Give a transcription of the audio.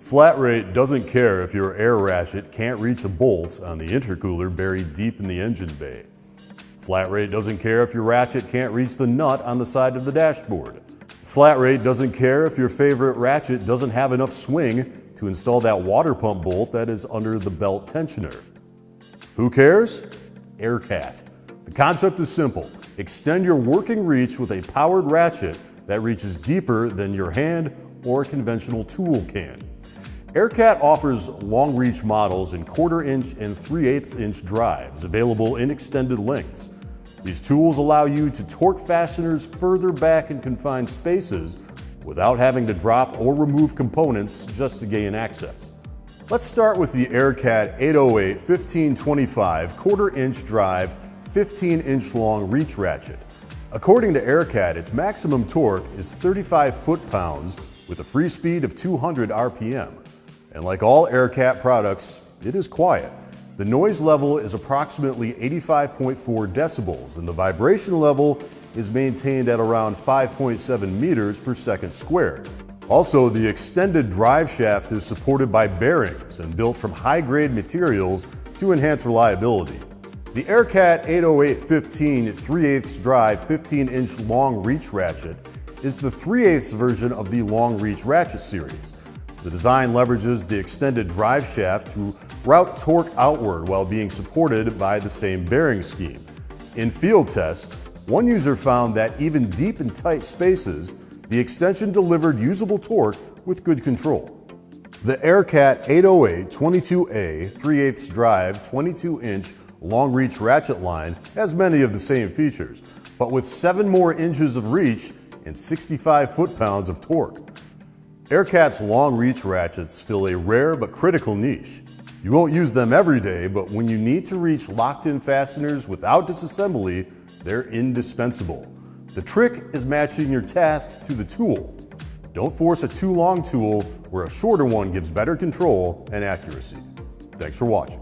Flat rate doesn't care if your air ratchet can't reach a bolt on the intercooler buried deep in the engine bay. Flat rate doesn't care if your ratchet can't reach the nut on the side of the dashboard. Flat rate doesn't care if your favorite ratchet doesn't have enough swing to install that water pump bolt that is under the belt tensioner. Who cares? AIRCAT. The concept is simple. Extend your working reach with a powered ratchet that reaches deeper than your hand or a conventional tool can. AIRCAT offers long reach models in 1/4 inch and 3/8 inch drives available in extended lengths. These tools allow you to torque fasteners further back in confined spaces without having to drop or remove components just to gain access. Let's start with the AIRCAT 808 1525 1/4 inch drive 15 inch long reach ratchet. According to AIRCAT, its maximum torque is 35 foot-pounds with a free speed of 200 RPM. And like all AIRCAT products, it is quiet. The noise level is approximately 85.4 decibels and the vibration level is maintained at around 5.7 meters per second squared. Also, the extended drive shaft is supported by bearings and built from high-grade materials to enhance reliability. The AIRCAT 808 15 3/8 drive 15 inch long reach ratchet is the 3/8 version of the long reach ratchet series. The design leverages the extended drive shaft to route torque outward while being supported by the same bearing scheme. In field tests, one user found that even deep and tight spaces, the extension delivered usable torque with good control. The AIRCAT 808 22A 3/8 drive 22 inch long reach ratchet line has many of the same features, but with 7 more inches of reach and 65 foot-pounds of torque. AIRCAT's long reach ratchets fill a rare but critical niche. You won't use them every day, but when you need to reach locked-in fasteners without disassembly, they're indispensable. The trick is matching your task to the tool. Don't force a too long tool where a shorter one gives better control and accuracy. Thanks for watching.